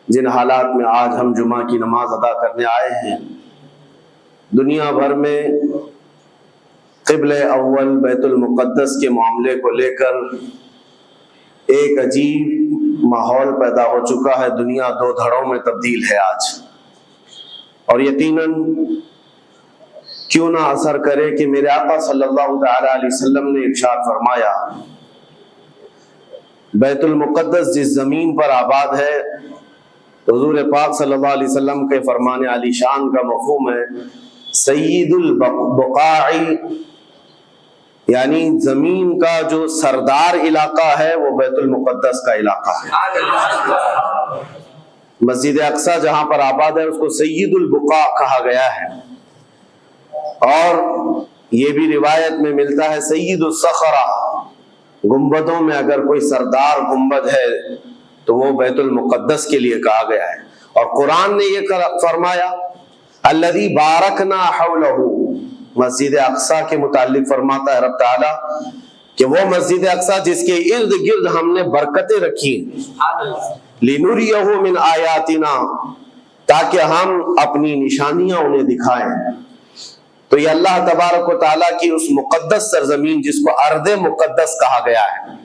جن حالات میں آج ہم جمعہ کی نماز ادا کرنے آئے ہیں، دنیا بھر میں قبلہ اول بیت المقدس کے معاملے کو لے کر ایک عجیب ماحول پیدا ہو چکا ہے۔ دنیا دو دھڑوں میں تبدیل ہے آج، اور یقیناً کیوں نہ اثر کرے کہ میرے آقا صلی اللہ تعالی علیہ وسلم نے ارشاد فرمایا، بیت المقدس جس زمین پر آباد ہے، حضور پاک صلی اللہ علیہ وسلم کے فرمان علی شان کا مفہوم ہے سید البقاع، یعنی زمین کا جو سردار علاقہ ہے وہ بیت المقدس کا علاقہ ہے۔ مسجد اقصی جہاں پر آباد ہے اس کو سید البقاع کہا گیا ہے، اور یہ بھی روایت میں ملتا ہے سید الصخرہ، گنبدوں میں اگر کوئی سردار گنبد ہے تو وہ بیت المقدس کے لیے کہا گیا ہے۔ اور قرآن نے یہ فرمایا الذی بارکنا حولہ، مسجد اقصی کے متعلق فرماتا ہے رب تعالیٰ کہ وہ مسجد اقصی جس کے ارد گرد ہم نے برکتیں رکھی، لنریہ من آیاتنا، تاکہ ہم اپنی نشانیاں انہیں دکھائیں۔ تو یہ اللہ تبارک و تعالیٰ کی اس مقدس سرزمین جس کو ارض مقدس کہا گیا ہے،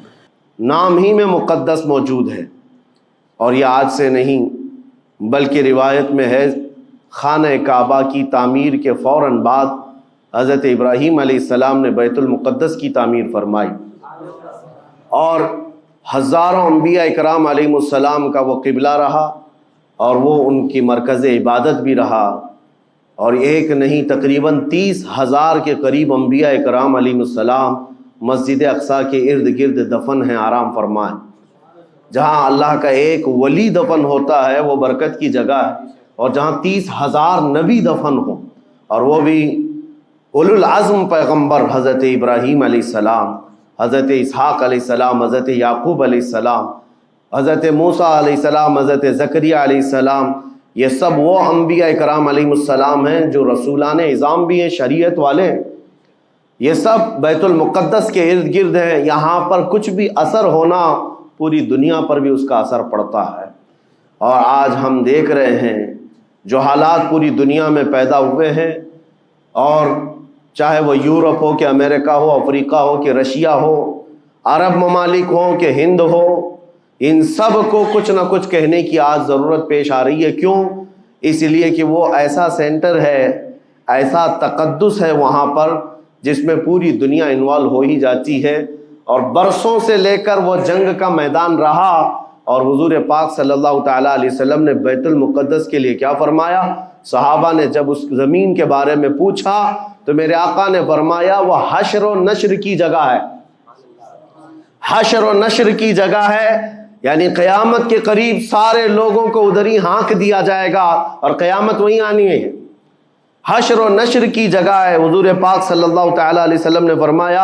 نام ہی میں مقدس موجود ہے، اور یہ آج سے نہیں بلکہ روایت میں ہے خانہ کعبہ کی تعمیر کے فوراً بعد حضرت ابراہیم علیہ السلام نے بیت المقدس کی تعمیر فرمائی، اور ہزاروں انبیاء اکرام علیہ السلام کا وہ قبلہ رہا، اور وہ ان کی مرکز عبادت بھی رہا، اور ایک نہیں تقریباً 30,000 کے قریب انبیاء اکرام علیہ السلام مسجد اقصی کے ارد گرد دفن ہیں، آرام فرمائیں۔ جہاں اللہ کا ایک ولی دفن ہوتا ہے وہ برکت کی جگہ ہے، اور جہاں 30,000 نبی دفن ہوں، اور وہ بھی اولو العزم پیغمبر حضرت ابراہیم علیہ السلام، حضرت اسحاق علیہ السلام، حضرت یعقوب علیہ السلام، حضرت موسیٰ علیہ السلام، حضرت زکریا علیہ السلام، یہ سب وہ انبیاء اکرام علیہ السلام ہیں جو رسولان اعظام بھی ہیں، شریعت والے ہیں۔ یہ سب بیت المقدس کے ارد گرد ہیں۔ یہاں پر کچھ بھی اثر ہونا پوری دنیا پر بھی اس کا اثر پڑتا ہے، اور آج ہم دیکھ رہے ہیں جو حالات پوری دنیا میں پیدا ہوئے ہیں، اور چاہے وہ یورپ ہو کہ امریکہ ہو، افریقہ ہو کہ رشیا ہو، عرب ممالک ہو کہ ہند ہو، ان سب کو کچھ نہ کچھ کہنے کی آج ضرورت پیش آ رہی ہے۔ کیوں؟ اس لیے کہ وہ ایسا سینٹر ہے، ایسا تقدس ہے وہاں پر جس میں پوری دنیا انوالو ہو ہی جاتی ہے، اور برسوں سے لے کر وہ جنگ کا میدان رہا، اور حضور پاک صلی اللہ تعالیٰ علیہ وسلم نے بیت المقدس کے لیے کیا فرمایا؟ صحابہ نے جب اس زمین کے بارے میں پوچھا تو میرے آقا نے فرمایا وہ حشر و نشر کی جگہ ہے، حشر و نشر کی جگہ ہے، یعنی قیامت کے قریب سارے لوگوں کو ادھر ہی ہانک دیا جائے گا، اور قیامت وہیں آنی ہے۔ حشر و نشر کی جگہ ہے، حضور پاک صلی اللہ تعالیٰ علیہ وسلم نے فرمایا،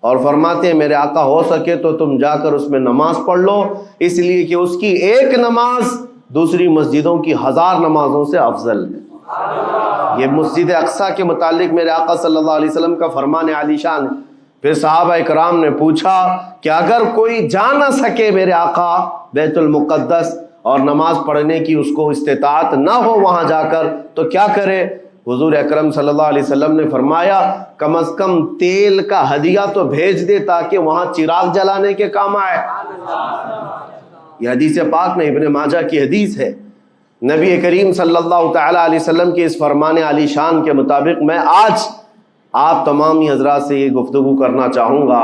اور فرماتے ہیں میرے آقا ہو سکے تو تم جا کر اس میں نماز پڑھ لو، اس لیے کہ اس کی ایک نماز دوسری مسجدوں کی 1000 نمازوں سے افضل ہے۔ یہ مسجد اقصی کے متعلق میرے آقا صلی اللہ علیہ وسلم کا فرمان عالی شان ہے۔ پھر صحابہ اکرام نے پوچھا کہ اگر کوئی جا نہ سکے میرے آقا بیت المقدس اور نماز پڑھنے کی اس کو استطاعت نہ ہو وہاں جا کر تو کیا کرے؟ حضور اکرم صلی اللہ علیہ وسلم نے فرمایا کم از کم تیل کا ہدیہ تو بھیج دے تاکہ وہاں چراغ جلانے کے کام آئے۔ یہ حدیث پاک میں ابن ماجہ کی حدیث ہے۔ نبی کریم صلی اللہ تعالیٰ علیہ وسلم کے اس فرمان علی شان کے مطابق میں آج آپ تمامی حضرات سے یہ گفتگو کرنا چاہوں گا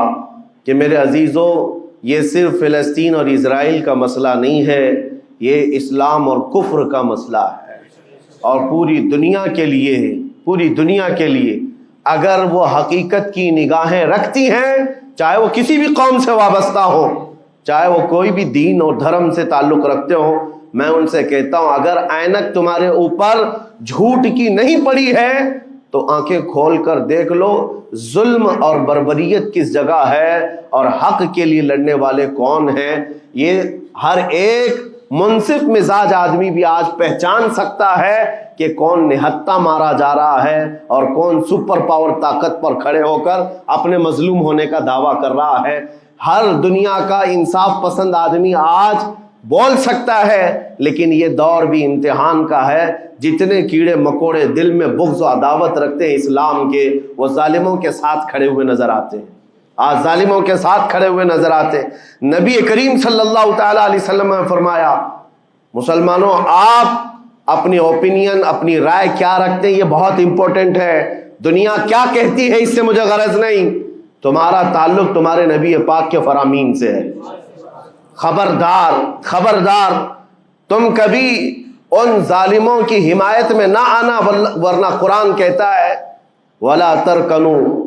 کہ میرے عزیزوں، یہ صرف فلسطین اور اسرائیل کا مسئلہ نہیں ہے، یہ اسلام اور کفر کا مسئلہ ہے، اور پوری دنیا کے لیے، پوری دنیا کے لیے اگر وہ حقیقت کی نگاہیں رکھتی ہیں، چاہے وہ کسی بھی قوم سے وابستہ ہو، چاہے وہ کوئی بھی دین اور دھرم سے تعلق رکھتے ہوں، میں ان سے کہتا ہوں اگر اینک تمہارے اوپر جھوٹ کی نہیں پڑی ہے تو آنکھیں کھول کر دیکھ لو ظلم اور بربریت کس جگہ ہے اور حق کے لیے لڑنے والے کون ہیں۔ یہ ہر ایک منصف مزاج آدمی بھی آج پہچان سکتا ہے کہ کون نہتہ مارا جا رہا ہے اور کون سپر پاور طاقت پر کھڑے ہو کر اپنے مظلوم ہونے کا دعویٰ کر رہا ہے۔ ہر دنیا کا انصاف پسند آدمی آج بول سکتا ہے، لیکن یہ دور بھی امتحان کا ہے۔ جتنے کیڑے مکوڑے دل میں بغض و عداوت رکھتے ہیں اسلام کے، وہ ظالموں کے ساتھ کھڑے ہوئے نظر آتے ہیں، آج ظالموں کے ساتھ کھڑے ہوئے نظر آتے ہیں۔ نبی کریم صلی اللہ تعالیٰ علیہ وسلم نے فرمایا، مسلمانوں آپ اپنی اوپینین، اپنی رائے کیا رکھتے ہیں یہ بہت امپورٹنٹ ہے۔ دنیا کیا کہتی ہے اس سے مجھے غرض نہیں، تمہارا تعلق تمہارے نبی پاک کے فرامین سے ہے۔ خبردار خبردار، تم کبھی ان ظالموں کی حمایت میں نہ آنا، ورنہ قرآن کہتا ہے وَلَا تَرْكَنُوا،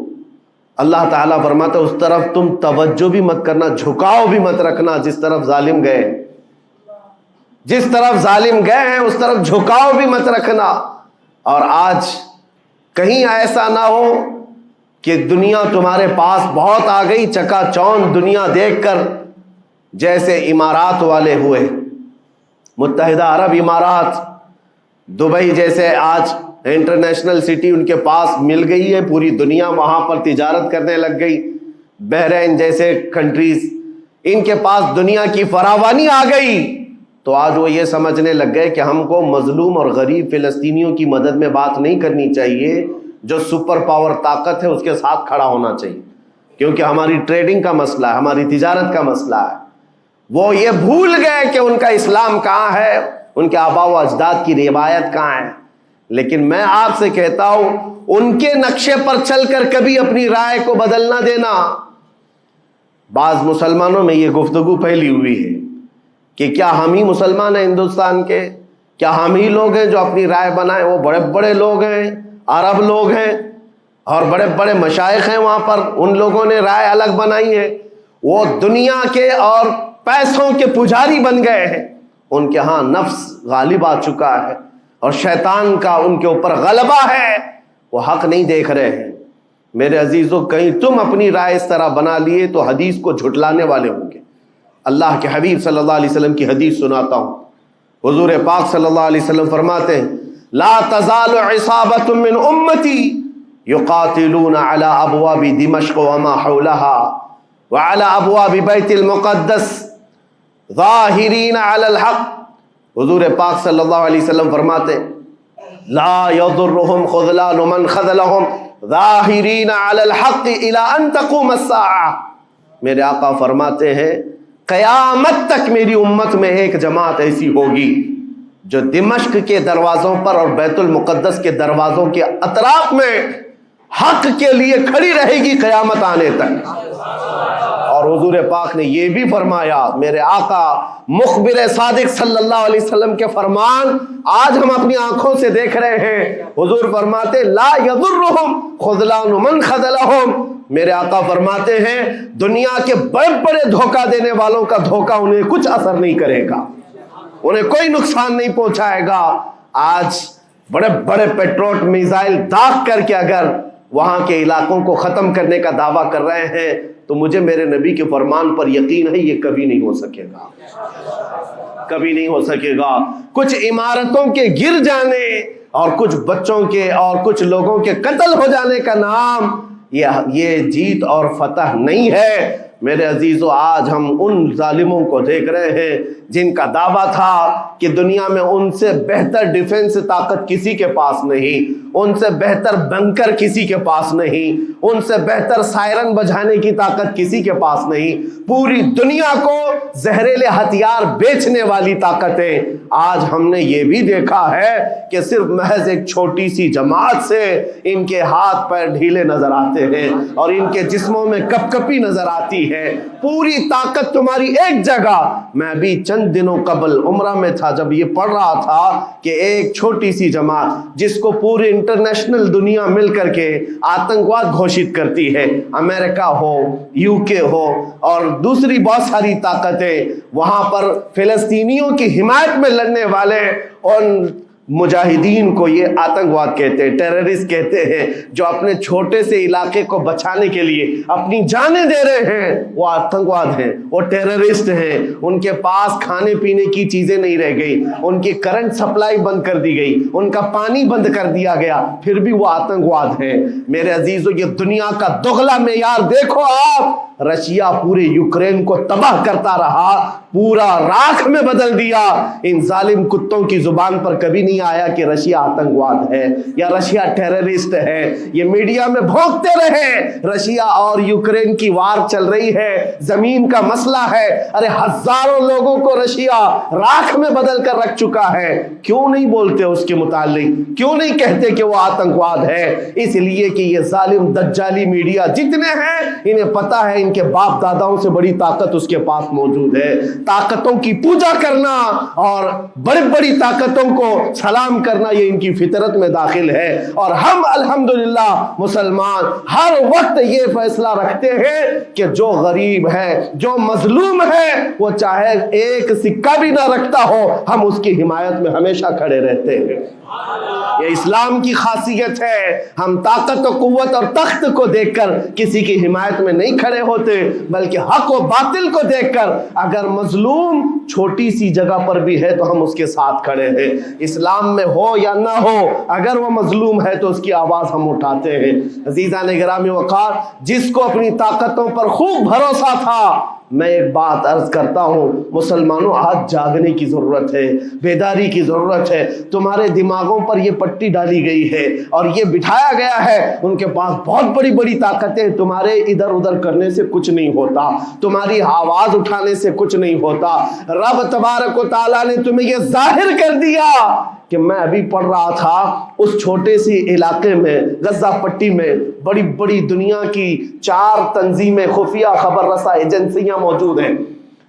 اللہ تعالیٰ فرماتا ہے اس طرف تم توجہ بھی مت کرنا، جھکاؤ بھی مت رکھنا جس طرف ظالم گئے، جس طرف ظالم گئے ہیں اس طرف جھکاؤ بھی مت رکھنا۔ اور آج کہیں ایسا نہ ہو کہ دنیا تمہارے پاس بہت آ گئی، چکا چوند دنیا دیکھ کر، جیسے امارات والے ہوئے، متحدہ عرب امارات، دبئی جیسے آج انٹرنیشنل سٹی ان کے پاس مل گئی ہے، پوری دنیا وہاں پر تجارت کرنے لگ گئی، بحرین جیسے کنٹریز، ان کے پاس دنیا کی فراوانی آ گئی، تو آج وہ یہ سمجھنے لگ گئے کہ ہم کو مظلوم اور غریب فلسطینیوں کی مدد میں بات نہیں کرنی چاہیے، جو سپر پاور طاقت ہے اس کے ساتھ کھڑا ہونا چاہیے، کیونکہ ہماری ٹریڈنگ کا مسئلہ ہے، ہماری تجارت کا مسئلہ ہے۔ وہ یہ بھول گئے کہ ان کا اسلام کہاں ہے، ان کے آباء و اجداد کی روایت کہاں ہے۔ لیکن میں آپ سے کہتا ہوں ان کے نقشے پر چل کر کبھی اپنی رائے کو بدل نہ دینا۔ بعض مسلمانوں میں یہ گفتگو پھیلی ہوئی ہے کہ کیا ہم ہی مسلمان ہیں ہندوستان کے، کیا ہم ہی لوگ ہیں جو اپنی رائے بنائیں، وہ بڑے بڑے لوگ ہیں، عرب لوگ ہیں اور بڑے بڑے مشائخ ہیں وہاں پر، ان لوگوں نے رائے الگ بنائی ہے، وہ دنیا کے اور پیسوں کے پجاری بن گئے ہیں، ان کے ہاں نفس غالب آ چکا ہے اور شیطان کا ان کے اوپر غلبہ ہے، وہ حق نہیں دیکھ رہے ہیں۔ میرے عزیزوں، کہیں تم اپنی رائے اس طرح بنا لیے تو حدیث کو جھٹلانے والے ہوں گے۔ اللہ کے حبیب صلی اللہ علیہ وسلم کی حدیث سناتا ہوں، حضور پاک صلی اللہ علیہ وسلم فرماتے ہیں لا تزال عصابۃ من امتی یقاتلون علی ابواب دمشق وما حولها وعلی ابواب بیت المقدس ظاہرین علی الحق۔ حضور پاک صلی اللہ علیہ وسلم فرماتے لا یضرهم خذلان من خذلهم ظاہرین علی الحق الی ان تقوم الساعہ۔ میرے آقا فرماتے ہیں قیامت تک میری امت میں ایک جماعت ایسی ہوگی جو دمشق کے دروازوں پر اور بیت المقدس کے دروازوں کے اطراف میں حق کے لیے کھڑی رہے گی قیامت آنے تک۔ اور حضور پاک نے یہ بھی فرمایا، میرے آقا مخبر صادق صلی اللہ علیہ وسلم کے فرمان آج ہم اپنی آنکھوں سے دیکھ رہے ہیں، حضور فرماتے لا یضرهم خذلان من خذلهم۔ میرے آقا فرماتے ہیں دنیا کے بڑے بڑے دھوکہ دینے والوں کا دھوکہ انہیں کچھ اثر نہیں کرے گا، انہیں کوئی نقصان نہیں پہنچائے گا۔ آج بڑے بڑے پیٹروٹ میزائل داغ کر کے اگر وہاں کے علاقوں کو ختم کرنے کا دعویٰ کر رہے ہیں تو مجھے میرے نبی کے فرمان پر یقین ہے یہ کبھی نہیں ہو سکے گا، کبھی نہیں ہو سکے گا۔ کچھ عمارتوں کے گر جانے اور کچھ بچوں کے اور کچھ لوگوں کے قتل ہو جانے کا نام یہ جیت اور فتح نہیں ہے۔ میرے عزیزو، آج ہم ان ظالموں کو دیکھ رہے ہیں جن کا دعویٰ تھا کہ دنیا میں ان سے بہتر ڈیفنس طاقت کسی کے پاس نہیں، ان سے بہتر بنکر کسی کے پاس نہیں، ان سے بہتر سائرن بجانے کی طاقت کسی کے پاس نہیں، پوری دنیا کو زہریلے ہتھیار بیچنے والی طاقتیں۔ آج ہم نے یہ بھی دیکھا ہے کہ صرف محض ایک چھوٹی سی جماعت سے ان کے ہاتھ پیر ڈھیلے نظر آتے ہیں اور ان کے جسموں میں کپ کپی نظر آتی ہے۔ پوری طاقت تمہاری ایک جگہ۔ میں بھی چند دنوں قبل عمرہ میں تھا جب یہ پڑھ رہا تھا کہ ایک چھوٹی سی جماعت جس کو پوری انٹرنیشنل دنیا مل کر کے آتنکواد گھوشت کرتی ہے، امریکہ ہو، UK ہو اور دوسری بہت ساری طاقتیں، وہاں پر فلسطینیوں کی حمایت میں لڑنے والے ان مجاہدین کو یہ آتنکواد کہتے ہیں، ٹیررسٹ کہتے ہیں، جو اپنے چھوٹے سے علاقے کو بچانے کے لیے اپنی جانیں دے رہے ہیں، وہ آتنکواد ہیں، وہ ٹیررسٹ ہیں۔ ان کے پاس کھانے پینے کی چیزیں نہیں رہ گئی، ان کی کرنٹ سپلائی بند کر دی گئی، ان کا پانی بند کر دیا گیا، پھر بھی وہ آتنکواد ہیں۔ میرے عزیزو، یہ دنیا کا دگلا معیار دیکھو آپ۔ رشیا پورے یوکرین کو تباہ کرتا رہا، پورا راکھ میں بدل دیا۔ ان ظالم کتوں کی زبان پر کبھی نہیں آیا کہ رشیا آتنکواد ہے یا رشیا ٹیررسٹ ہے۔ یہ میڈیا میں بھونکتے رہے رشیا اور یوکرین کی وار چل رہی ہے، زمین کا مسئلہ ہے۔ ارے ہزاروں لوگوں کو رشیا راکھ میں بدل کر رکھ چکا ہے، کیوں نہیں بولتے اس کے متعلق؟ کیوں نہیں کہتے کہ وہ آتنکواد ہے؟ اس لیے کہ یہ ظالم دجالی میڈیا جتنے ہیں، انہیں پتا ہے ان کے باپ داداؤں سے بڑی طاقت اس کے پاس موجود ہے۔ طاقتوں کی پوجا کرنا اور بڑی بڑی طاقتوں کو سلام کرنا یہ ان کی فطرت میں داخل ہے، اور ہم الحمدللہ مسلمان ہر وقت یہ فیصلہ رکھتے ہیں کہ جو غریب ہے، جو مظلوم ہے، وہ چاہے ایک سکہ بھی نہ رکھتا ہو، ہم اس کی حمایت میں ہمیشہ کھڑے رہتے ہیں۔ یہ اسلام کی خاصیت ہے۔ ہم طاقت و قوت اور تخت کو دیکھ کر کسی کی حمایت میں نہیں کھڑے ہوتے، بلکہ حق و باطل کو دیکھ کر اگر مظلوم چھوٹی سی جگہ پر بھی ہے تو ہم اس کے ساتھ کھڑے ہیں۔ اسلام میں ہو یا نہ ہو، اگر وہ مظلوم ہے تو اس کی آواز ہم اٹھاتے ہیں۔ عزیزان گرامی وقار، جس کو اپنی طاقتوں پر خوب بھروسہ تھا، میں ایک بات عرض کرتا ہوں، مسلمانوں آج جاگنے کی ضرورت ہے، بیداری کی ضرورت ہے۔ تمہارے دماغوں پر یہ پٹی ڈالی گئی ہے اور یہ بٹھایا گیا ہے، ان کے پاس بہت بڑی بڑی طاقتیں، تمہارے ادھر ادھر کرنے سے کچھ نہیں ہوتا، تمہاری آواز اٹھانے سے کچھ نہیں ہوتا۔ رب تبارک و تعالیٰ نے تمہیں یہ ظاہر کر دیا کہ میں ابھی پڑھ رہا تھا اس چھوٹے سی علاقے میں، غزہ پٹی میں بڑی بڑی دنیا کی 4 تنظیمیں، خفیہ خبر رساں ایجنسیاں موجود ہیں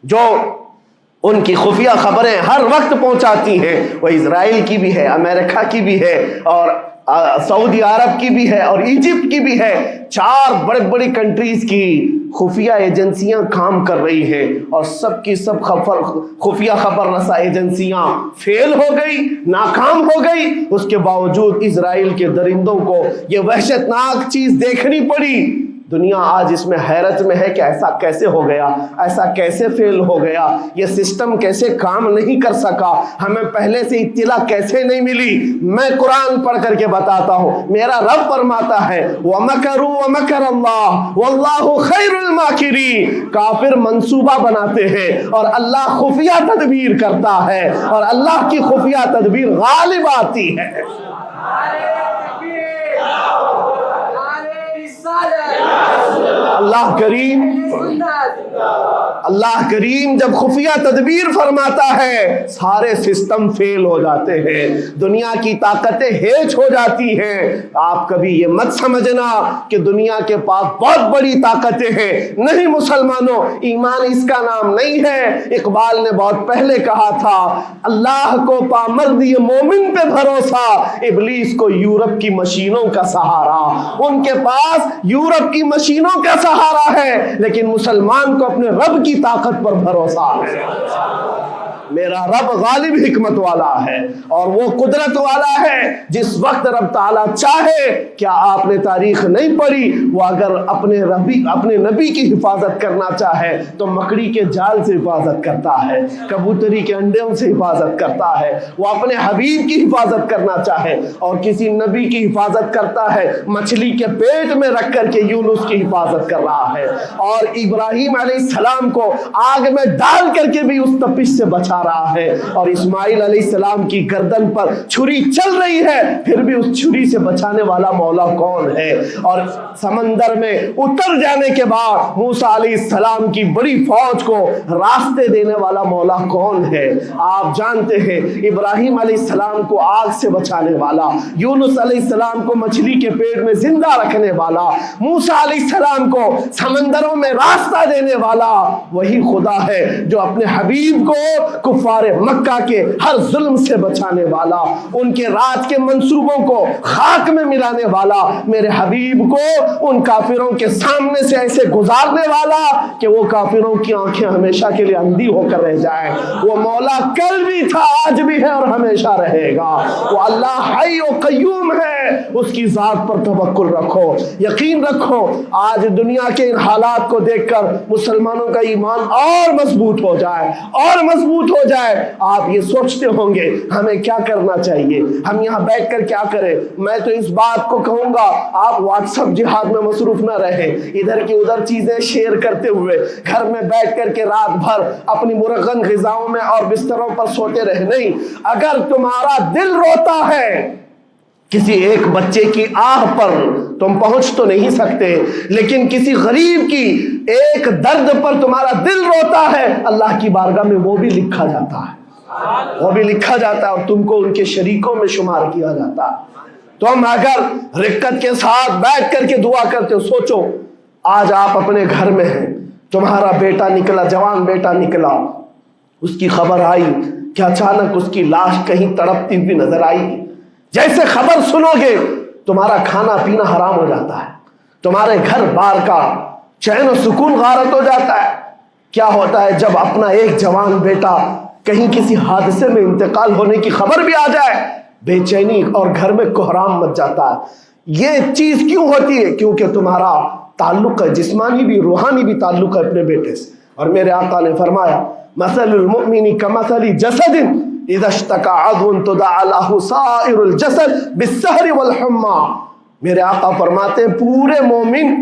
جو ان کی خفیہ خبریں ہر وقت پہنچاتی ہیں۔ وہ اسرائیل کی بھی ہے، امریکہ کی بھی ہے، اور سعودی عرب کی بھی ہے، اور ایجپٹ کی بھی ہے۔ 4 بڑے بڑی کنٹریز کی خفیہ ایجنسیاں کام کر رہی ہیں، اور سب کی سب خفیہ خبر رساں ایجنسیاں فیل ہو گئی، ناکام ہو گئی۔ اس کے باوجود اسرائیل کے درندوں کو یہ وحشتناک چیز دیکھنی پڑی۔ دنیا آج اس میں حیرت میں ہے کہ ایسا کیسے ہو گیا، ایسا کیسے فیل ہو گیا، یہ سسٹم کیسے کام نہیں کر سکا، ہمیں پہلے سے اطلاع کیسے نہیں ملی۔ میں قرآن پڑھ کر کے بتاتا ہوں، میرا رب فرماتا ہے وَمَكَرُوا وَمَكَرَ اللَّهُ وَاللَّهُ خَيْرُ الْمَاكِرِينَ۔ کافر منصوبہ بناتے ہیں اور اللہ خفیہ تدبیر کرتا ہے، اور اللہ کی خفیہ تدبیر غالب آتی ہے۔ اللہ کریم جب خفیہ تدبیر فرماتا ہے، سارے سسٹم فیل ہو جاتے ہیں، دنیا کی طاقتیں ہیچ ہو جاتی ہیں۔ آپ کبھی یہ مت سمجھنا کہ دنیا کے پاس بہت بڑی طاقتیں ہیں، نہیں مسلمانوں، ایمان اس کا نام نہیں ہے۔ اقبال نے بہت پہلے کہا تھا، اللہ کو پامرد یہ مومن پہ بھروسہ، ابلیس کو یورپ کی مشینوں کا سہارا۔ ان کے پاس یورپ کی مشینوں کا سہارا ہے، لیکن مسلمان کو اپنے رب کی طاقت پر بھروسہ ہے۔ میرا رب غالب حکمت والا ہے اور وہ قدرت والا ہے۔ جس وقت رب تعالیٰ چاہے، کیا آپ نے تاریخ نہیں پڑھی، وہ اگر اپنے نبی کی حفاظت کرنا چاہے تو مکڑی کے جال سے حفاظت کرتا ہے، کبوتری کے انڈوں سے حفاظت کرتا ہے۔ وہ اپنے حبیب کی حفاظت کرنا چاہے اور کسی نبی کی حفاظت کرتا ہے، مچھلی کے پیٹ میں رکھ کر کے یونس کی حفاظت کر رہا ہے، اور ابراہیم علیہ السلام کو آگ میں ڈال کر کے بھی اس تپش سے بچا رہا ہے، اور اسماعیل علیہ السلام کی گردن پر چھری چل رہی ہے، پھر بھی اس چھری سے بچانے والا مولا کون ہے؟ اور سمندر میں اتر جانے کے بعد موسیٰ علیہ السلام کی بڑی فوج کو راستے دینے والا مولا کون ہے؟ آپ جانتے ہیں، ابراہیم علیہ السلام کو آگ سے بچانے والا، یونس علیہ السلام کو مچھلی کے پیٹ میں زندہ رکھنے والا، موسیٰ علیہ السلام کو سمندروں میں راستہ دینے والا وہی خدا ہے جو اپنے حبیب کو کفار مکہ کے ہر ظلم سے بچانے والا، ان کے رات کے منصوبوں کو خاک میں ملانے والا، میرے حبیب کو ان کافروں کے سامنے سے ایسے گزارنے والا کہ وہ کافروں کی آنکھیں ہمیشہ کے لیے اندھی ہو کر رہ جائیں۔ وہ مولا کل بھی تھا، آج بھی ہے اور ہمیشہ رہے گا۔ وہ اللہ حی و قیوم ہے، اس کی ذات پر توکل رکھو، یقین رکھو۔ آج دنیا کے ان حالات کو دیکھ کر مسلمانوں کا ایمان اور مضبوط ہو جائے، اور مضبوط ہو جائے۔ آپ یہ سوچتے ہوں گے ہمیں کیا کرنا چاہیے، ہم یہاں بیٹھ کر کیا کریں؟ میں تو اس بات کو کہوں گا آپ واٹس ایپ جہاد میں مصروف نہ رہیں، ادھر کی ادھر چیزیں شیئر کرتے ہوئے گھر میں بیٹھ کر کے رات بھر اپنی مرغن غذاؤں میں اور بستروں پر سوتے رہے نہیں۔ اگر تمہارا دل روتا ہے کسی ایک بچے کی آہ پر تم پہنچ تو نہیں سکتے، لیکن کسی غریب کی ایک درد پر تمہارا دل روتا ہے، اللہ کی بارگاہ میں وہ بھی لکھا جاتا ہے، وہ بھی لکھا جاتا ہے اور تم کو ان کے شریکوں میں شمار کیا جاتا ہے۔ تم اگر رقت کے ساتھ بیٹھ کر کے دعا کرتے ہو، سوچو آج آپ اپنے گھر میں ہیں، تمہارا بیٹا نکلا، جوان بیٹا نکلا، اس کی خبر آئی کہ اچانک اس کی لاش کہیں تڑپتی ہوئی نظر آئی، جیسے خبر سنو گے تمہارا کھانا پینا حرام ہو جاتا ہے، تمہارے گھر بار کا چین و سکون غارت ہو جاتا ہے۔ کیا ہوتا ہے جب اپنا ایک جوان بیٹا کہیں کسی حادثے میں انتقال ہونے کی خبر بھی آ جائے، بے چینی اور گھر میں کوہرام مچ جاتا ہے۔ یہ چیز کیوں ہوتی ہے؟ کیونکہ تمہارا تعلق ہے، جسمانی بھی روحانی بھی تعلق ہے اپنے بیٹے سے۔ اور میرے آقا نے فرمایا مثل المؤمن کمثل جسد اذا اشتكى عضو تداعى له سائر الجسد بالسهر والحمى۔ میرے آقا فرماتے ہیں پورے مومن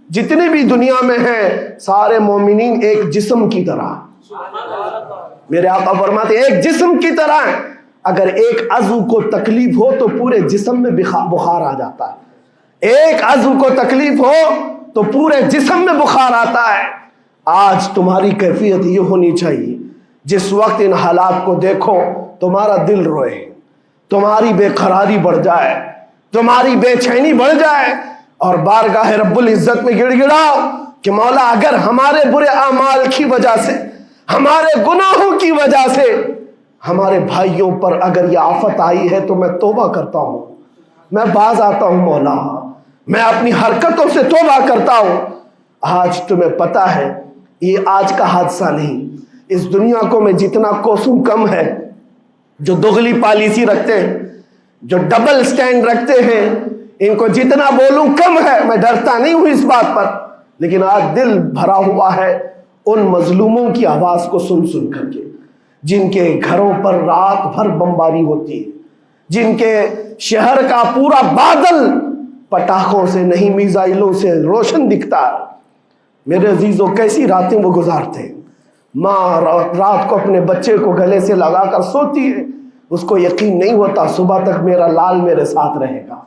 جتنے بھی دنیا میں ہیں، سارے مومنین ایک جسم کی طرح، میرے آقا فرماتے ہیں ایک جسم کی طرح ہیں، اگر ایک عضو کو تکلیف ہو تو پورے جسم میں بخار آ جاتا ہے، ایک عضو کو تکلیف ہو تو پورے جسم میں بخار آتا ہے۔ آج تمہاری کیفیت یہ ہونی چاہیے، جس وقت ان حالات کو دیکھو تمہارا دل روئے، تمہاری بے قراری بڑھ جائے، تمہاری بے چینی بڑھ جائے، اور بارگاہ رب العزت میں گڑ گڑاؤ کہ مولا اگر ہمارے برے اعمال کی وجہ سے، ہمارے گناہوں کی وجہ سے ہمارے بھائیوں پر اگر یہ آفت آئی ہے تو میں توبہ کرتا ہوں، میں باز آتا ہوں مولا، میں اپنی حرکتوں سے توبہ کرتا ہوں۔ آج تمہیں پتہ ہے یہ آج کا حادثہ نہیں، اس دنیا کو میں جتنا کوسوں کم ہے، جو دغلی پالیسی رکھتے ہیں، جو ڈبل سٹینڈ رکھتے ہیں، ان کو جتنا بولوں کم ہے، میں ڈرتا نہیں ہوں اس بات پر، لیکن آج دل بھرا ہوا ہے ان مظلوموں کی آواز کو سن سن کر کے، جن کے گھروں پر رات بھر بمباری ہوتی ہے، جن کے شہر کا پورا بادل پٹاخوں سے نہیں میزائلوں سے روشن دکھتا ہے۔ میرے عزیزوں کیسی راتیں وہ گزارتے ہیں، ماں رات کو اپنے بچے کو گلے سے لگا کر سوتی ہے، اس کو یقین نہیں ہوتا صبح تک میرا لال میرے ساتھ رہے گا،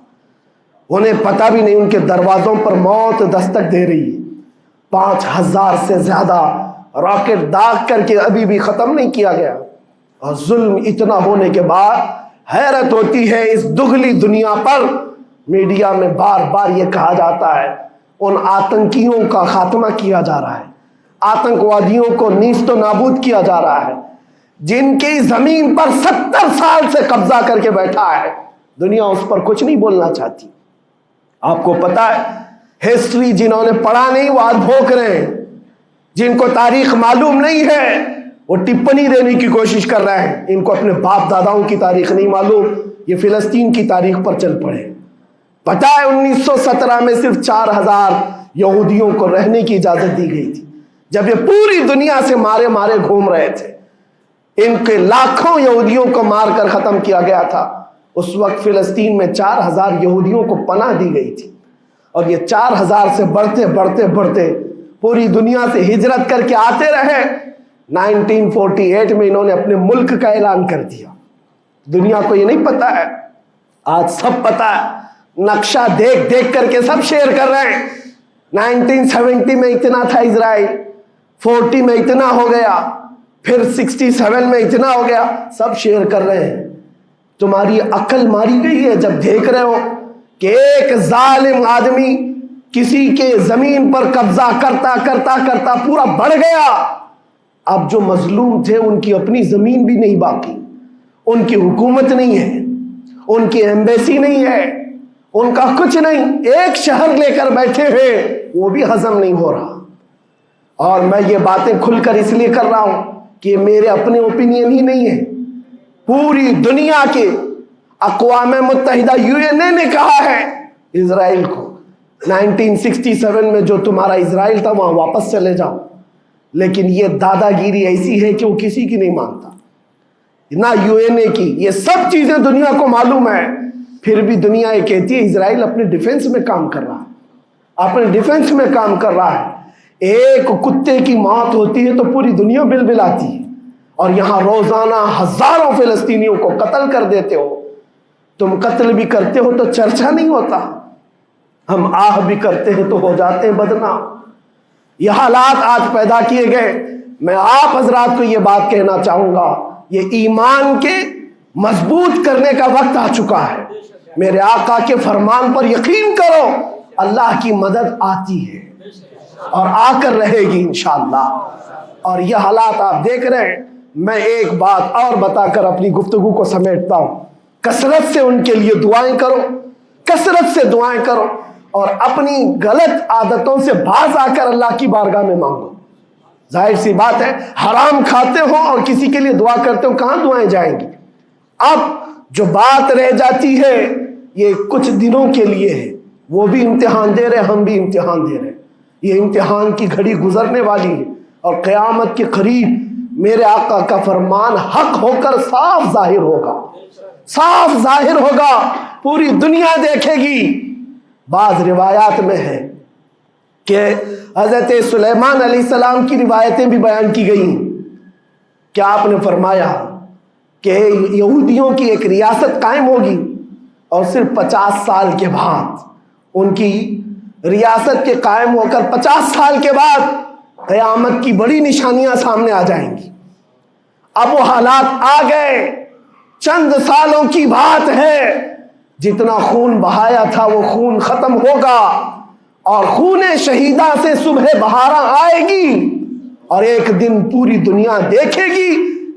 انہیں پتہ بھی نہیں ان کے دروازوں پر موت دستک دے رہی ہے۔ 5000 سے زیادہ راکٹ داغ کر کے ابھی بھی ختم نہیں کیا گیا، اور ظلم اتنا ہونے کے بعد حیرت ہوتی ہے اس دگلی دنیا پر میڈیا میں بار بار یہ کہا جاتا ہے ان آتنکیوں کا خاتمہ کیا جا رہا ہے، آتنکوادیوں کو نیست و نابود کیا جا رہا ہے، جن کی زمین پر 70 سال سے قبضہ کر کے بیٹھا ہے، دنیا اس پر کچھ نہیں بولنا چاہتی۔ آپ کو پتا ہے ہسٹری جنہوں نے پڑھا نہیں وہ آج بھوک رہے ہیں، جن کو تاریخ معلوم نہیں ہے وہ ٹپنی دینے کی کوشش کر رہے ہیں، ان کو اپنے باپ داداؤں کی تاریخ نہیں معلوم، یہ فلسطین کی تاریخ پر چل پڑے۔ پتہ ہے 1917 میں صرف 4000 یہودیوں کو رہنے کی اجازت دی گئی تھی، جب یہ پوری دنیا سے مارے مارے گھوم رہے تھے، ان کے لاکھوں یہودیوں کو مار کر ختم کیا گیا تھا۔ اس وقت فلسطین میں 4000 یہودیوں کو پناہ دی گئی تھی، اور یہ 4000 سے بڑھتے بڑھتے بڑھتے پوری دنیا سے ہجرت کر کے آتے رہے۔ 1948 میں انہوں نے اپنے ملک کا اعلان کر دیا۔ دنیا کو یہ نہیں پتا ہے، آج سب پتا ہے، نقشہ دیکھ دیکھ کر کے سب شیئر کر رہے ہیں۔ 1970 میں اتنا تھا اسرائیل، 40 میں اتنا ہو گیا، پھر 67 میں اتنا ہو گیا، سب شیئر کر رہے ہیں۔ تمہاری عقل ماری گئی ہے جب دیکھ رہے ہو کہ ایک ظالم آدمی کسی کے زمین پر قبضہ کرتا کرتا کرتا پورا بڑھ گیا، اب جو مظلوم تھے ان کی اپنی زمین بھی نہیں باقی، ان کی حکومت نہیں ہے، ان کی ایمبیسی نہیں ہے، ان کا کچھ نہیں، ایک شہر لے کر بیٹھے ہیں، وہ بھی ہضم نہیں ہو رہا۔ اور میں یہ باتیں کھل کر اس لیے کر رہا ہوں کہ یہ میرے اپنے اوپینین ہی نہیں ہے، پوری دنیا کے اقوام متحدہ UN نے کہا ہے اسرائیل کو 1967 میں جو تمہارا اسرائیل تھا وہاں واپس چلے جاؤ، لیکن یہ دادا گیری ایسی ہے کہ وہ کسی کی نہیں مانتا، نہ UN کی، یہ سب چیزیں دنیا کو معلوم ہے، پھر بھی دنیا یہ کہتی ہے اسرائیل اپنے ڈیفنس میں کام کر رہا ہے، اپنے ڈیفنس میں کام کر رہا ہے۔ ایک کتے کی موت ہوتی ہے تو پوری دنیا بل بلاتی ہے، اور یہاں روزانہ ہزاروں فلسطینیوں کو قتل کر دیتے ہو، تم قتل بھی کرتے ہو تو چرچا نہیں ہوتا، ہم آہ بھی کرتے ہیں تو ہو جاتے ہیں بدنام۔ یہ حالات آج پیدا کیے گئے۔ میں آپ حضرات کو یہ بات کہنا چاہوں گا، یہ ایمان کے مضبوط کرنے کا وقت آ چکا ہے۔ میرے آقا کے فرمان پر یقین کرو، اللہ کی مدد آتی ہے اور آ کر رہے گی انشاءاللہ۔ اور یہ حالات آپ دیکھ رہے ہیں۔ میں ایک بات اور بتا کر اپنی گفتگو کو سمیٹتا ہوں، کثرت سے ان کے لیے دعائیں کرو، کثرت سے دعائیں کرو، اور اپنی غلط عادتوں سے باز آ کر اللہ کی بارگاہ میں مانگو۔ ظاہر سی بات ہے، حرام کھاتے ہو اور کسی کے لیے دعا کرتے ہو، کہاں دعائیں جائیں گی؟ اب جو بات رہ جاتی ہے یہ کچھ دنوں کے لیے ہے، وہ بھی امتحان دے رہے، ہم بھی امتحان دے رہے، یہ امتحان کی گھڑی گزرنے والی ہے، اور قیامت کے قریب میرے آقا کا فرمان حق ہو کر صاف ظاہر ہوگا، صاف ظاہر ہوگا، پوری دنیا دیکھے گی۔ بعض روایات میں ہے کہ حضرت سلیمان علیہ السلام کی روایتیں بھی بیان کی گئی کہ آپ نے فرمایا کہ یہودیوں کی ایک ریاست قائم ہوگی، اور صرف 50 سال کے بعد ان کی ریاست کے قائم ہو کر 50 سال کے بعد قیامت کی بڑی نشانیاں سامنے آ جائیں گی۔ اب وہ حالات آ گئے، چند سالوں کی بات ہے، جتنا خون بہایا تھا وہ خون ختم ہوگا، اور خون شہیدہ سے صبح بہارا آئے گی، اور ایک دن پوری دنیا دیکھے گی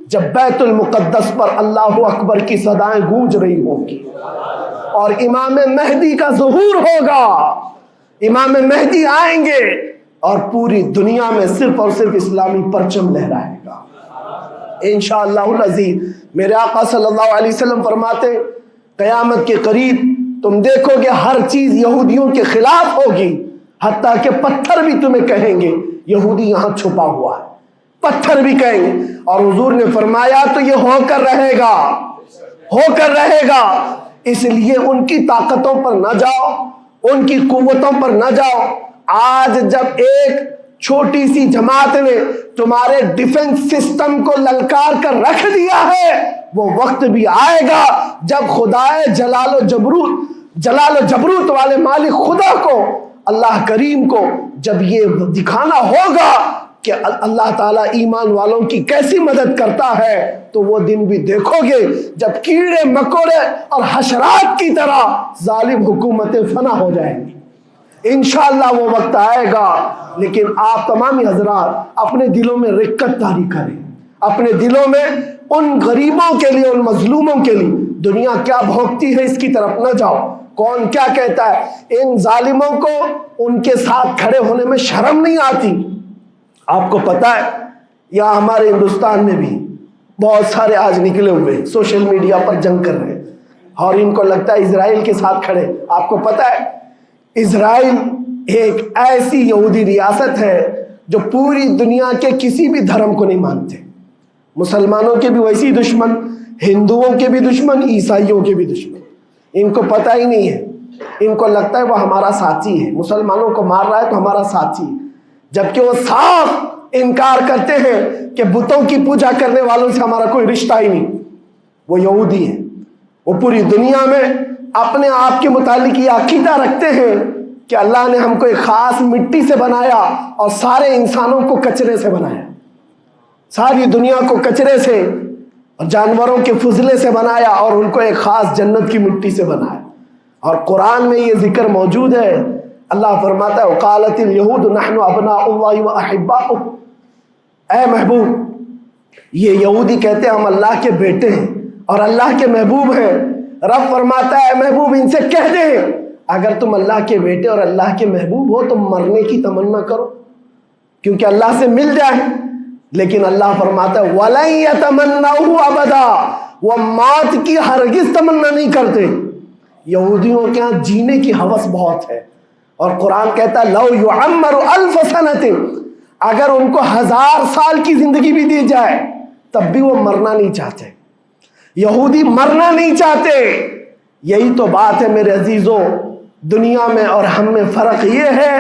جب بیت المقدس پر اللہ اکبر کی صدائیں گونج رہی ہوں گی، اور امام مہدی کا ظہور ہوگا، امام مہدی آئیں گے، اور پوری دنیا میں صرف اور صرف اسلامی پرچم لہرائے گا انشاءاللہ العزیز۔ میرے آقا صلی اللہ علیہ وسلم فرماتے قیامت کے قریب تم دیکھو گے ہر چیز یہودیوں کے خلاف ہوگی، حتیٰ کہ پتھر بھی تمہیں کہیں گے یہودی یہاں چھپا ہوا ہے، پتھر بھی کہیں گے، اور حضور نے فرمایا تو یہ ہو کر رہے گا، ہو کر رہے گا۔ اس لیے ان کی طاقتوں پر نہ جاؤ، ان کی قوتوں پر نہ جاؤ۔ آج جب ایک چھوٹی سی جماعت نے تمہارے ڈیفنس سسٹم کو للکار کر رکھ دیا ہے، وہ وقت بھی آئے گا جب خدائے جلال و جبروت والے مالک خدا کو، اللہ کریم کو، جب یہ دکھانا ہوگا کہ اللہ تعالیٰ ایمان والوں کی کیسی مدد کرتا ہے، تو وہ دن بھی دیکھو گے جب کیڑے مکوڑے اور حشرات کی طرح ظالم حکومتیں فنا ہو جائیں گی۔ انشاءاللہ وہ وقت آئے گا، لیکن آپ تمام حضرات اپنے دلوں میں رقت طاری کریں، اپنے دلوں میں ان غریبوں کے لیے، ان مظلوموں کے لیے دنیا کیا بھوگتی ہے اس کی طرف نہ جاؤ، کون کیا کہتا ہے، ان ظالموں کو ان کے ساتھ کھڑے ہونے میں شرم نہیں آتی۔ آپ کو پتا ہے یہاں ہمارے ہندوستان میں بھی بہت سارے آج نکلے ہوئے سوشل میڈیا پر جنگ کر رہے ہیں، اور ان کو لگتا ہے اسرائیل کے ساتھ کھڑے۔ آپ کو پتا ہے اسرائیل ایک ایسی یہودی ریاست ہے جو پوری دنیا کے کسی بھی دھرم کو نہیں مانتے، مسلمانوں کے بھی ویسی دشمن، ہندوؤں کے بھی دشمن، عیسائیوں کے بھی دشمن۔ ان کو پتہ ہی نہیں ہے، ان کو لگتا ہے وہ ہمارا ساتھی ہے، مسلمانوں کو مار رہا ہے تو ہمارا ساتھی، جبکہ وہ صاف انکار کرتے ہیں کہ بتوں کی پوجا کرنے والوں سے ہمارا کوئی رشتہ ہی نہیں، وہ یہودی ہیں۔ وہ پوری دنیا میں اپنے آپ کے متعلق یہ عقیدہ رکھتے ہیں کہ اللہ نے ہم کو ایک خاص مٹی سے بنایا اور سارے انسانوں کو کچرے سے بنایا، ساری دنیا کو کچرے سے اور جانوروں کے فضلے سے بنایا، اور ان کو ایک خاص جنت کی مٹی سے بنایا۔ اور قرآن میں یہ ذکر موجود ہے، اللہ فرماتا ہے وقالت اليہود نحن ابناء اللہ واحباؤہ، اے محبوب، یہ یہودی کہتے ہیں ہم اللہ کے بیٹے ہیں اور اللہ کے محبوب ہیں۔ رب فرماتا ہے اے محبوب ان سے کہہ دیں اگر تم اللہ کے بیٹے اور اللہ کے محبوب ہو تو مرنے کی تمنا کرو، کیونکہ اللہ سے مل جائے۔ لیکن اللہ فرماتا ہے وَلَن يَتَمَنَّوْهُ أَبَدًا، وہ موت کی ہرگز تمنا نہیں کرتے۔ یہودیوں کے ہاں جینے کی ہوس بہت ہے، اور قرآن کہتا ہے لَوْ يُعَمَّرُ أَلْفَ سَنَةٍ، اگر ان کو 1000 سال کی زندگی بھی دی جائے تب بھی وہ مرنا نہیں چاہتے۔ یہودی مرنا نہیں چاہتے۔ یہی تو بات ہے میرے عزیزوں، دنیا میں اور ہم میں فرق یہ ہے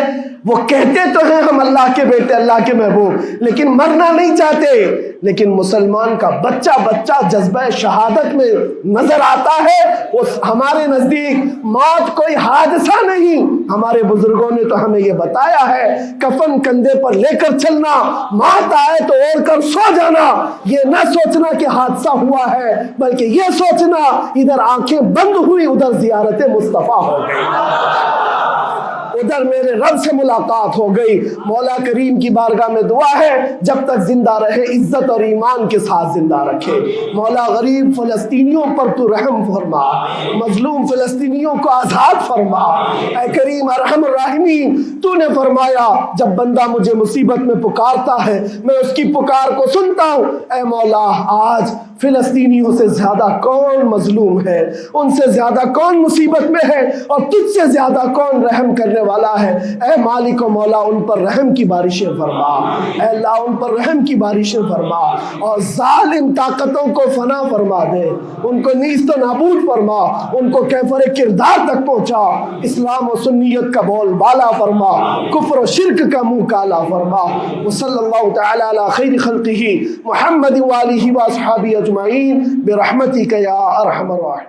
وہ کہتے تو ہیں ہم اللہ کے بیٹے اللہ کے محبوب، لیکن مرنا نہیں چاہتے۔ لیکن مسلمان کا بچہ بچہ جذبہ شہادت میں نظر آتا ہے۔ وہ ہمارے نزدیک موت کوئی حادثہ نہیں، ہمارے بزرگوں نے تو ہمیں یہ بتایا ہے کفن کندھے پر لے کر چلنا، موت آئے تو اوڑھ کر سو جانا۔ یہ نہ سوچنا کہ حادثہ ہوا ہے، بلکہ یہ سوچنا ادھر آنکھیں بند ہوئی ادھر زیارت مصطفیٰ ہو گئی، ادھر میرے رب سے ملاقات ہو گئی۔ مولا کریم کی بارگاہ میں دعا ہے جب تک زندہ رہے عزت اور ایمان کے ساتھ زندہ رکھے۔ مولا غریب فلسطینیوں پر تو رحم فرما، مظلوم فلسطینیوں کو آزاد فرما۔ اے کریم ارحم الراحمین، تو نے فرمایا جب بندہ مجھے مصیبت میں پکارتا ہے میں اس کی پکار کو سنتا ہوں۔ اے مولا آج فلسطینیوں سے زیادہ کون مظلوم ہے، ان سے زیادہ کون مصیبت میں ہے، اور تجھ سے زیادہ کون رحم کرنے والا ہے۔ اے مالک و مولا ان پر رحم کی بارشیں فرما، اے اللہ ان پر رحم کی بارشیں فرما، اور ظالم طاقتوں کو فنا فرما دے، ان کو نیست و نابود فرما، ان کو کیفر کردار تک پہنچا، اسلام و سنیت کا بول بالا فرما، کفر و شرک کا منہ کالا فرما۔ وصلی اللہ تعالی علی خیر خلقہ محمد وآلہ واصحابہ اجمعین برحمتک یا ارحم الراحمین۔